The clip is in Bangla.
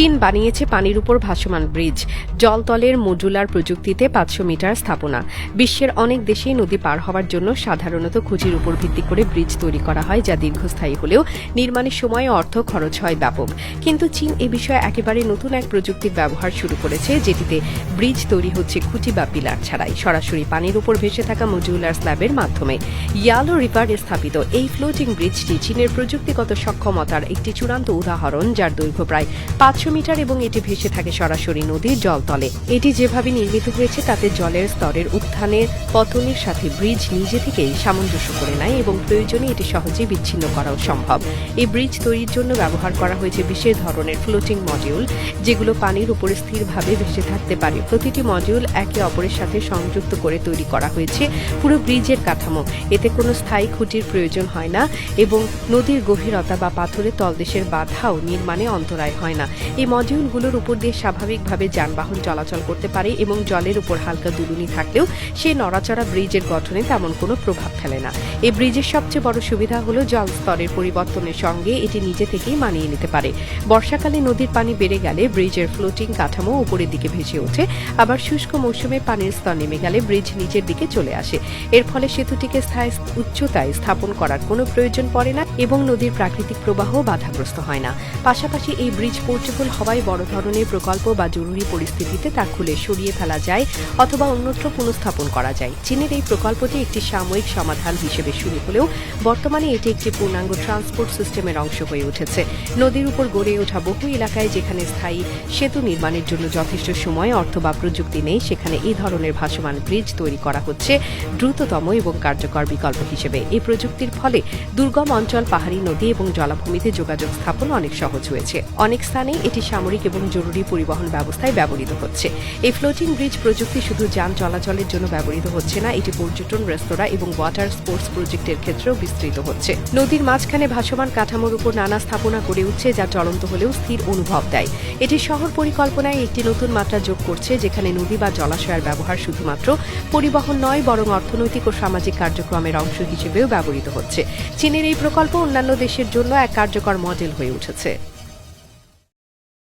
চীন বানিয়েছে পানির উপর ভাসমান ব্রিজ, জলতলের মডুলার প্রযুক্তিতে 500 মিটার স্থাপনা। বিশ্বের অনেক দেশেই নদী পার হওয়ার জন্য সাধারণত খুঁটির উপর ভিত্তি করে ব্রিজ তৈরি করা হয়, যা দীর্ঘস্থায়ী হলেও নির্মাণের সময় অর্থ খরচ হয় ব্যাপক। কিন্তু চীন এ বিষয়ে একেবারে নতুন এক প্রযুক্তির ব্যবহার শুরু করেছে, যেটিতে ব্রিজ তৈরি হচ্ছে খুঁটি বা পিলার ছাড়াই, সরাসরি পানির উপর ভেসে থাকা মডুলার স্ল্যাবের মাধ্যমে। ইয়ালো রিভারে স্থাপিত এই ফ্লোটিং ব্রিজটি চীনের প্রযুক্তিগত সক্ষমতার একটি চূড়ান্ত উদাহরণ, যার দৈর্ঘ্য প্রায় 500 মিটার এবং এটি ভেসে থাকে সরাসরি নদীর জলতলে। এটি যেভাবে নির্মিত হয়েছে তাতে জলের স্তরের উত্থানের পতনের সাথে ব্রিজ নিজে থেকেই সামঞ্জস্য করে নেয় এবং প্রয়োজনে এটি সহজেই বিচ্ছিন্ন করাও সম্ভব। এই ব্রিজ তৈরির জন্য ব্যবহার করা হয়েছে বিশেষ ধরনের ফ্লোটিং মডিউল, যেগুলো পানির উপরে স্থিরভাবে ভেসে থাকতে পারে। প্রতিটি মডিউল একে অপরের সাথে সংযুক্ত করে তৈরি করা হয়েছে পুরো ব্রিজের কাঠামো। এতে কোনো স্থায়ী খুঁটির প্রয়োজন হয় না এবং নদীর গভীরতা বা পাথরের তলদেশের বাধাও নির্মাণে অন্তরায় হয় না। এই মডিউলগুলোর উপর দিয়ে স্বাভাবিকভাবে যানবাহন চলাচল করতে পারে এবং জলের উপর হালকা দুলুনি থাকলেও সেই নড়াচড়া ব্রিজের গঠনে তেমন কোনো প্রভাব ফেলে না। এই ব্রিজের সবচেয়ে বড় সুবিধা হলো জল স্তরের পরিবর্তনের সঙ্গে এটি নিজে থেকেই মানিয়ে নিতে পারে। বর্ষাকালে নদীর পানি বেড়ে গেলে ব্রিজের ফ্লোটিং কাঠামো উপরের দিকে ভেসে ওঠে, আবার শুষ্ক মৌসুমে পানির স্তর নেমে গেলে ব্রিজ নিচের দিকে চলে আসে। এর ফলে সেতুটিকে স্থায়ী উচ্চতায় স্থাপন করার কোনো প্রয়োজন পড়ে না এবং নদীর প্রাকৃতিক প্রবাহ বাধাগ্রস্ত হয় না। পাশাপাশি এই ব্রিজ পোর্টেবল হওয়ায় বড় ধরনের প্রকল্প বা জরুরি পরিস্থিতিতে তা খুলে সরিয়ে ফেলা যায় অথবা অন্যত্র পুনঃস্থাপন করা যায়। চীনের এই প্রকল্পটি একটি সাময়িক সমাধান হিসেবে শুরু হলেও বর্তমানে এটি একটি পূর্ণাঙ্গ ট্রান্সপোর্ট সিস্টেমের অংশ হয়ে উঠেছে। নদীর উপর গড়ে ওঠা বহু এলাকায় যেখানে স্থায়ী সেতু নির্মাণের জন্য যথেষ্ট সময়, অর্থ বা প্রযুক্তি নেই, সেখানে এই ধরনের ভাসমান ব্রিজ তৈরি করা হচ্ছে দ্রুততম এবং কার্যকর বিকল্প হিসেবে। এই প্রযুক্তির ফলে দুর্গম অঞ্চল, পাহাড়ি নদী এবং জলাভূমিতে যোগাযোগ স্থাপন অনেক সহজ হয়েছে। অনেক স্থানে এটি সামরিক এবং জরুরি পরিবহন ব্যবস্থায় ব্যবহৃত হচ্ছে। এই ফ্লোটিং ব্রিজ প্রযুক্তি শুধু যান চলাচলের জন্য ব্যবহৃত হচ্ছে না, এটি পর্যটন, রেস্তোরাঁ এবং ওয়াটার স্পোর্টস প্রজেক্টের ক্ষেত্রেও বিস্তৃত হচ্ছে। নদীর মাঝখানে ভাসমান কাঠামোর উপর নানা স্থাপনা গড়ে উঠছে, যা চলন্ত হলেও স্থির অনুভব দেয়। এটি শহর পরিকল্পনায় একটি নতুন মাত্রা যোগ করছে, যেখানে নদী বা জলাশয়ের ব্যবহার শুধুমাত্র পরিবহন নয়, বরং অর্থনৈতিক ও সামাজিক কার্যক্রমের অংশ হিসেবেও ব্যবহৃত হচ্ছে। চীনের এই প্রকল্প অন্যান্য দেশের জন্য এক কার্যকর মডেল হয়ে উঠেছে।